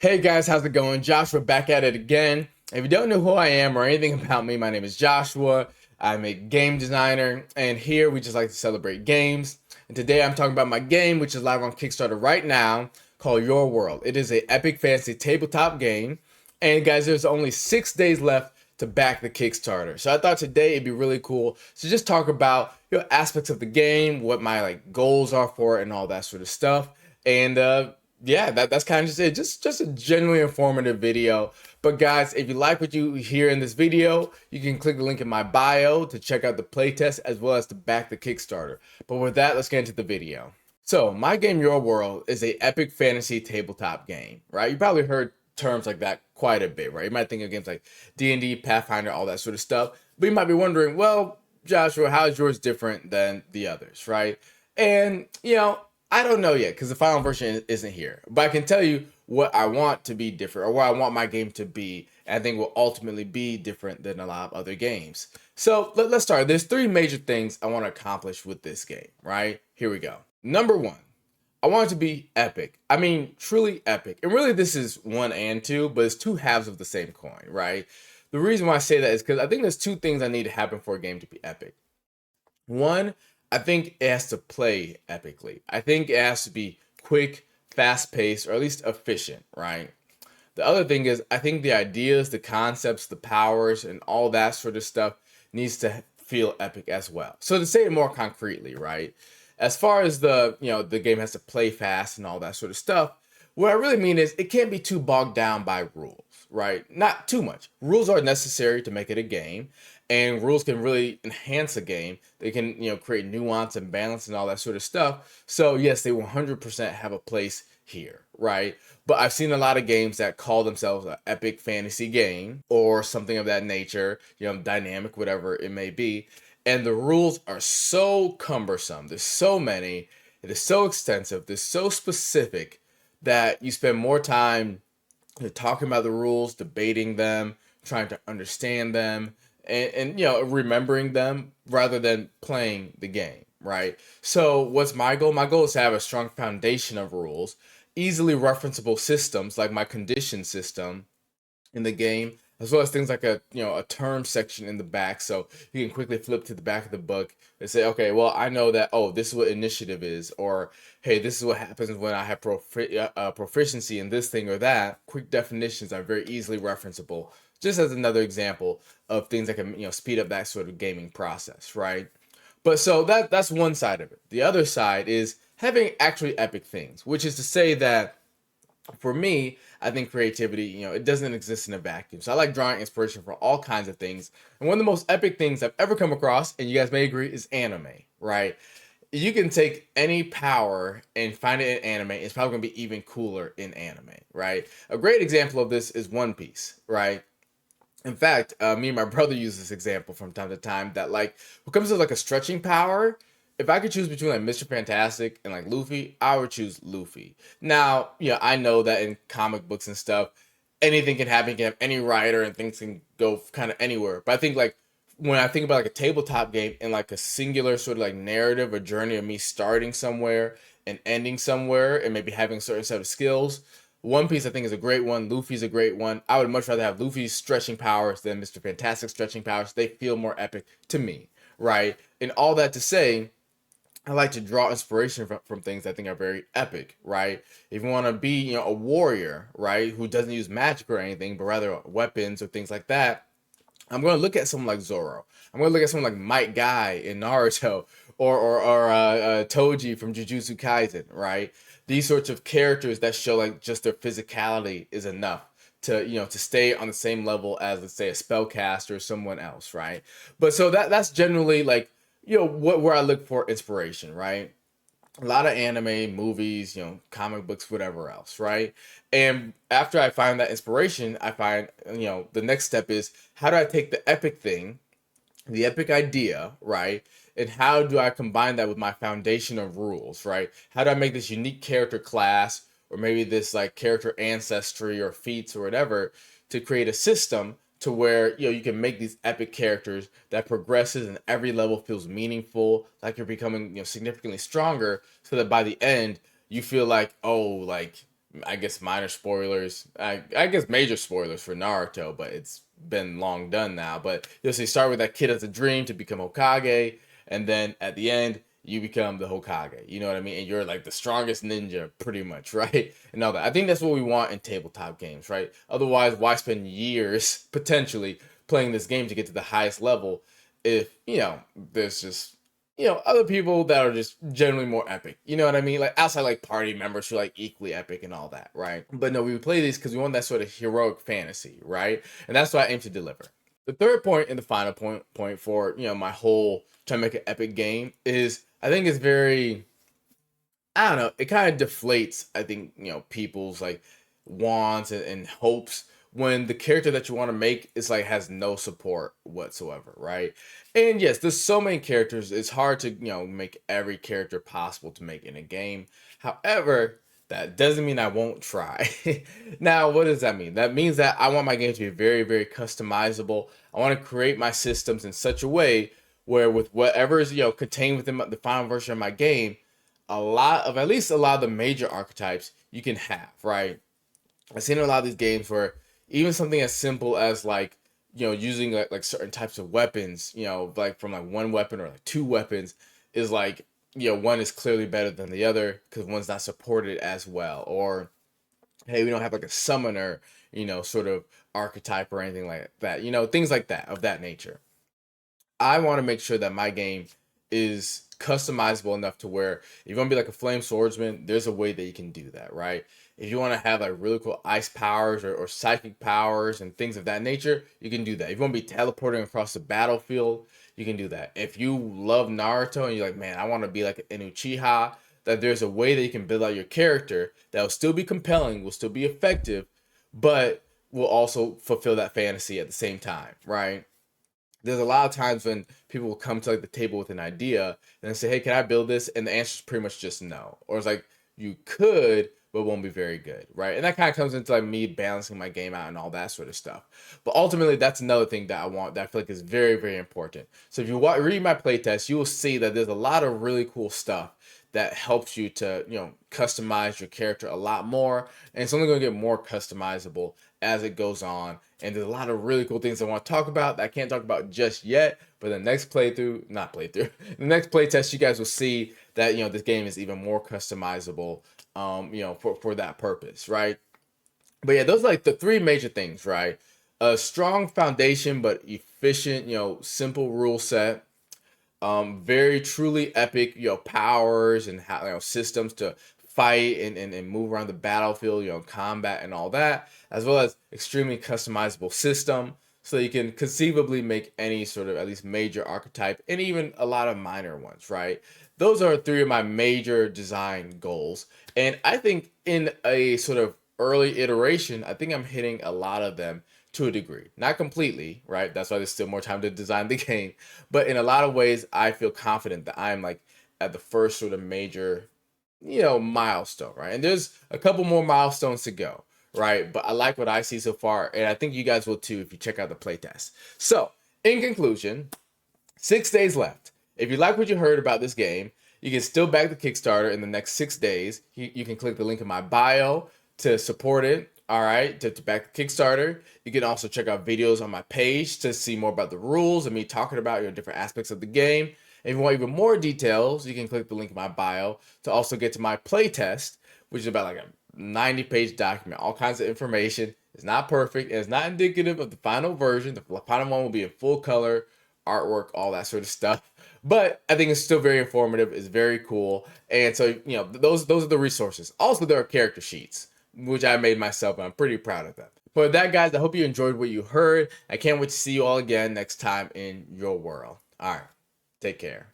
Hey guys, how's it going? Joshua back at it again. If you don't know who I am or anything about me, my name is Joshua. I'm a game designer, and here we just like to celebrate games. And today I'm talking about my game, which is live on Kickstarter right now, called Your World. It is a epic fantasy tabletop game, and guys, there's only 6 days left to back the Kickstarter. So I thought today it'd be really cool to just talk about aspects of the game, what my goals are for it, and all that sort of stuff. And yeah, that's kind of just it. Just a genuinely informative video. But guys, if you like what you hear in this video, you can click the link in my bio to check out the playtest as well as to back the Kickstarter. But with that, let's get into the video. So my game Your World is a epic fantasy tabletop game, right? You probably heard terms like that quite a bit, right? You might think of games like D&D, Pathfinder, all that sort of stuff. But you might be wondering, well, Joshua, how is yours different than the others, right? And, I don't know yet because the final version isn't here. But I can tell you what I want to be different or what I want my game to be. And I think will ultimately be different than a lot of other games. So let's start. There's three major things I want to accomplish with this game, right? Here we go. Number one, I want it to be epic. I mean, truly epic. And really, this is one and two, but it's two halves of the same coin, right? The reason why I say that is because I think there's two things that need to happen for a game to be epic. One, I think it has to play epically. I think it has to be quick, fast paced, or at least efficient, right? The other thing is, I think the ideas, the concepts, the powers, and all that sort of stuff needs to feel epic as well. So to say it more concretely, right? As far as the game has to play fast and all that sort of stuff, what I really mean is it can't be too bogged down by rules, right? Not too much. Rules are necessary to make it a game, and rules can really enhance a game. They can, create nuance and balance and all that sort of stuff. So yes, they 100% have a place here, right? But I've seen a lot of games that call themselves an epic fantasy game or something of that nature, dynamic, whatever it may be. And the rules are so cumbersome. There's so many. It is so extensive. They're so specific that you spend more time talking about the rules, debating them, trying to understand them, and remembering them rather than playing the game, right? So what's my goal? My goal is to have a strong foundation of rules, easily referenceable systems like my condition system in the game, as well as things like a term section in the back, so you can quickly flip to the back of the book and say, okay, well, I know that, oh, this is what initiative is, or hey, this is what happens when I have proficiency in this thing or that. Quick definitions are very easily referenceable, just as another example of things that can speed up that sort of gaming process, right? But so that's one side of it. The other side is having actually epic things, which is to say that for me, I think creativity, it doesn't exist in a vacuum. So I like drawing inspiration for all kinds of things. And one of the most epic things I've ever come across, and you guys may agree, is anime, right? You can take any power and find it in anime. It's probably gonna be even cooler in anime, right? A great example of this is One Piece, right? In fact, me and my brother use this example from time to time that when it comes to a stretching power, if I could choose between Mr. Fantastic and Luffy, I would choose Luffy. Now, I know that in comic books and stuff, anything can happen. You can have any writer and things can go kind of anywhere. But I think when I think about a tabletop game and a singular sort of narrative or journey of me starting somewhere and ending somewhere and maybe having a certain set of skills, One Piece I think is a great one. Luffy's a great one. I would much rather have Luffy's stretching powers than Mr. Fantastic's stretching powers. They feel more epic to me, right? And all that to say, I like to draw inspiration from things I think are very epic, right? If you want to be, a warrior, right, who doesn't use magic or anything, but rather weapons or things like that, I'm going to look at someone like Zoro. I'm going to look at someone like Might Guy in Naruto or Toji from Jujutsu Kaisen, right? These sorts of characters that show just their physicality is enough to stay on the same level as, let's say, a spellcaster or someone else, right? But so that's generally where I look for inspiration, right? A lot of anime, movies, comic books, whatever else, right? And after I find that inspiration, I find, the next step is how do I take the epic thing, the epic idea, right? And how do I combine that with my foundation of rules, right? How do I make this unique character class or maybe this character ancestry or feats or whatever to create a system to where you can make these epic characters that progresses and every level feels meaningful, like you're becoming significantly stronger, so that by the end you feel like, oh, I guess minor spoilers. I guess major spoilers for Naruto, but it's been long done now. But you'll see, start with that kid as a dream to become Hokage, and then at the end you become the Hokage. You know what I mean? And you're like the strongest ninja, pretty much, right? And all that. I think that's what we want in tabletop games, right? Otherwise, why spend years potentially playing this game to get to the highest level if there's just other people that are just generally more epic. You know what I mean? Like outside like party members who are like equally epic and all that, right? But no, we play these because we want that sort of heroic fantasy, right? And that's what I aim to deliver. The third point and the final point for my whole trying to make an epic game is I think it's very, I don't know, it kind of deflates, I think, people's like wants and hopes when the character that you want to make is like has no support whatsoever, right? And yes, there's so many characters, it's hard to, make every character possible to make in a game. However, that doesn't mean I won't try. Now, what does that mean? That means that I want my game to be very, very customizable. I want to create my systems in such a way where with whatever is, contained within the final version of my game, at least a lot of the major archetypes you can have, right? I've seen a lot of these games where even something as simple as like, using like certain types of weapons, like from like one weapon or like two weapons is like, one is clearly better than the other because one's not supported as well. Or, hey, we don't have like a summoner, sort of archetype or anything like that, things like that of that nature. I want to make sure that my game is customizable enough to where if you want to be like a flame swordsman, there's a way that you can do that, right? If you want to have like really cool ice powers or psychic powers and things of that nature, you can do that. If you want to be teleporting across the battlefield, you can do that. If you love Naruto and you're like, man, I want to be like an Uchiha, that there's a way that you can build out your character that will still be compelling, will still be effective, but will also fulfill that fantasy at the same time, right? There's a lot of times when people will come to like the table with an idea and they say, hey, can I build this? And the answer is pretty much just no. Or it's like, you could, but it won't be very good, right? And that kind of comes into like me balancing my game out and all that sort of stuff. But ultimately, that's another thing that I want that I feel like is very, very important. So if you read my playtest, you will see that there's a lot of really cool stuff that helps you to, customize your character a lot more. And it's only going to get more customizable as it goes on. And there's a lot of really cool things I want to talk about that I can't talk about just yet. But the next the next playtest, you guys will see that, this game is even more customizable, for that purpose, right? But yeah, those are like the three major things, right? A strong foundation, but efficient, simple rule set, very truly epic, powers and how, systems to fight and move around the battlefield, combat and all that, as well as extremely customizable system so you can conceivably make any sort of at least major archetype and even a lot of minor ones, right? Those are three of my major design goals. And I think in a sort of early iteration, I think I'm hitting a lot of them to a degree. Not completely, right? That's why there's still more time to design the game. But in a lot of ways, I feel confident that I'm like at the first sort of major, milestone, right? And there's a couple more milestones to go, right? But I like what I see so far, and I think you guys will too if you check out the playtest. So, in conclusion, 6 days left. If you like what you heard about this game, you can still back the Kickstarter in the next 6 days. You can click the link in my bio to support it. All right, to back the Kickstarter. You can also check out videos on my page to see more about the rules and me talking about different aspects of the game. And if you want even more details, you can click the link in my bio to also get to my playtest, which is about like a 90-page document, all kinds of information. It's not perfect, and it's not indicative of the final version. The final one will be in full color, artwork, all that sort of stuff. But I think it's still very informative. It's very cool. And so, those are the resources. Also, there are character sheets, which I made myself, and I'm pretty proud of them. But with that, guys, I hope you enjoyed what you heard. I can't wait to see you all again next time in your world. All right. Take care.